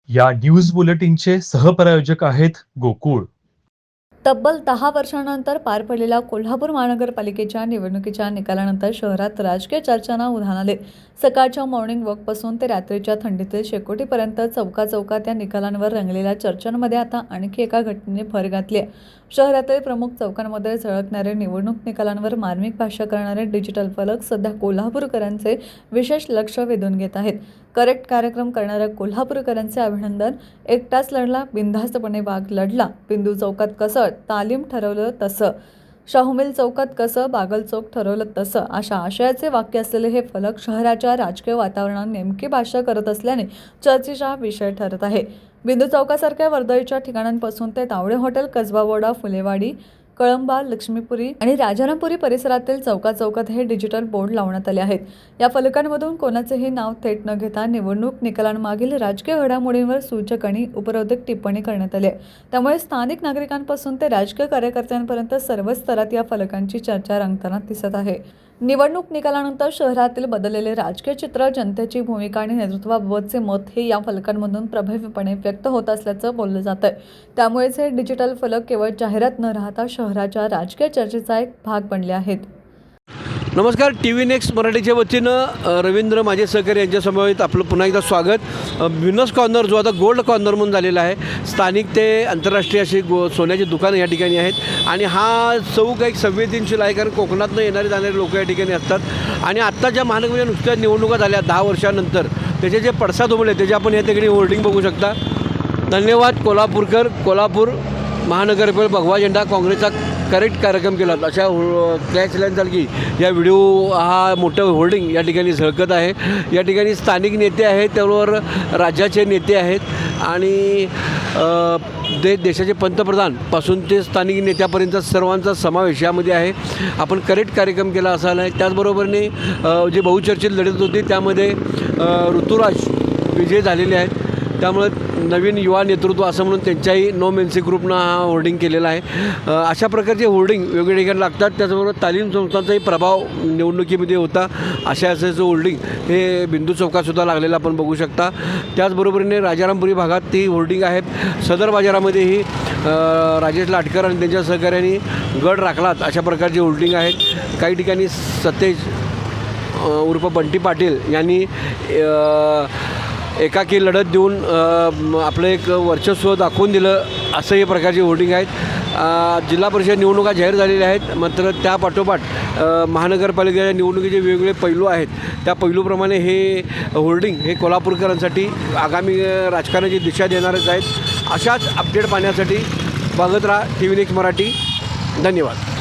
या न्यूज बुलेटिनचे सहप्रायोजक आहेत गोकुळ. तब्बल 10 वर्षांनंतर पार पडलेल्या कोल्हापूर महानगरपालिकेच्या निवडणुकीच्या निकालानंतर शहरात राजकीय चर्चांना उधाण आले. सकाळच्या मॉर्निंग वॉकपासून ते रात्रीच्या थंडीतील शेकोटीपर्यंत चौकाचौकात या निकालांवर रंगलेल्या चर्चांमध्ये आता आणखी एका घटनेने भर घातली आहे. शहरातील प्रमुख चौकांमध्ये झळकणारे निवडणूक निकालांवर मार्मिक भाष्य करणारे डिजिटल फलक सध्या कोल्हापूरकरांचे विशेष लक्ष वेधून घेत आहेत. करेक्ट कार्यक्रम करणाऱ्या कोल्हापूरकरांचे अभिनंदन. एकटाच लढला, बिनधास्तपणे वाघ लढला. बिंदू चौकात कसं, तालीम ठरवलं तसं. शाहूमिल चौकात कसं, बागल चौक ठरवलं तसं अशा आशयाचे वाक्य असलेले हे फलक शहराच्या राजकीय वातावरणात नेमके भाष्य करत असल्याने चर्चेचा विषय ठरत आहे. बिंदू चौकासारख्या वर्दळीच्या ठिकाणांपासून ते तावडे हॉटेल, कसबा बोर्डा, फुलेवाडी, कळंबा, लक्ष्मीपुरी आणि राजारामपुरी परिसरातील चौकाचौकात हे डिजिटल बोर्ड लावण्यात आले आहेत. या फलकांमधून कोणाचेही नाव थेट न घेता निवडणूक निकालांमागील राजकीय घडामोडींवर सूचक आणि उपरोधक टिप्पणी करण्यात आली आहे. त्यामुळे स्थानिक नागरिकांपासून ते राजकीय कार्यकर्त्यांपर्यंत सर्वच स्तरात या फलकांची चर्चा रंगताना दिसत आहे. निवडणूक निकालानंतर शहरातील बदललेले राजकीय चित्र, जनतेची भूमिका आणि नेतृत्वाबाबतचे मत हे या फलकांमधून प्रभावीपणे व्यक्त होत असल्याचं बोललं जातंय. त्यामुळेच हे डिजिटल फलक केवळ जाहिरात न राहता शहराच्या राजकीय चर्चेचा एक भाग बनले आहेत. नमस्कार. TV नेक्स्ट मराठीच्या वतीनं रवींद्र माझे सहकारी यांच्यासमवेत आपलं पुन्हा एकदा स्वागत. विनस कॉर्नर जो आता गोल्ड कॉर्नर म्हणून झालेला आहे, स्थानिक ते आंतरराष्ट्रीय अशी सोन्याची दुकानं या ठिकाणी आहेत आणि हा चौक एक संवेदनशील आहे, कारण कोकणातनं येणारे जाणारे लोक या ठिकाणी असतात. आणि आत्ताच्या महानगरपालिका नुकत्याच निवडणुका झाल्या 10 वर्षानंतर त्याचे जे पडसाद उमटले त्याचे आपण या ठिकाणी होर्डिंग बघू शकता. धन्यवाद कोल्हापूरकर. कोल्हापूर महानगरपालिका भगवा झेंडा काँग्रेसचा करेक्ट कार्यक्रम केला अशा फ्लॅक्स लाईनसारखी या व्हिडिओ हा मोठं होर्डिंग या ठिकाणी झळकत आहे. या ठिकाणी स्थानिक नेते आहेत, त्याबरोबर राज्याचे नेते आहेत आणि देशाचे पंतप्रधानपासून ते स्थानिक नेत्यापर्यंत सर्वांचा समावेश यामध्ये आहे. आपण करेक्ट कार्यक्रम केला असा आहे. त्याचबरोबरने जे बहुचर्चित लढत होती त्यामध्ये ऋतुराज विजय झालेले आहेत. त्यामुळे नवीन युवा नेतृत्व असं म्हणून त्यांच्याही नो मेन्सी ग्रुपनं हा होर्डिंग केलेला आहे. अशा प्रकारचे होर्डिंग वेगवेगळ्या ठिकाणी लागतात. त्याचबरोबर तालीम संस्थांचाही प्रभाव निवडणुकीमध्ये होता. अशा असायचं होर्डिंग हे बिंदू चौकातसुद्धा लागलेलं आपण बघू शकता. त्याचबरोबरीने राजारामपुरी भागात ती होर्डिंग आहेत. सदर बाजारामध्येही राजेश लाटकर आणि त्यांच्या सहकार्याने गड राखलात अशा प्रकारचे होर्डिंग आहेत. काही ठिकाणी सतेज उर्फ बंटी पाटील यांनी एकाकी लढत देऊन आपलं एक वर्चस्व दाखवून दिलं असं हे प्रकारचे होर्डिंग आहेत. जिल्हा परिषद निवडणुका जाहीर झालेल्या आहेत, मात्र त्यापाठोपाठ महानगरपालिकेच्या निवडणुकीचे वेगवेगळे पैलू आहेत. त्या पैलूप्रमाणे हे होर्डिंग हे कोल्हापूरकरांसाठी आगामी राजकारणाची दिशा देणारच आहेत. अशाच अपडेट पाहण्यासाठी बघत राहा TV नेक्स्ट मराठी. धन्यवाद.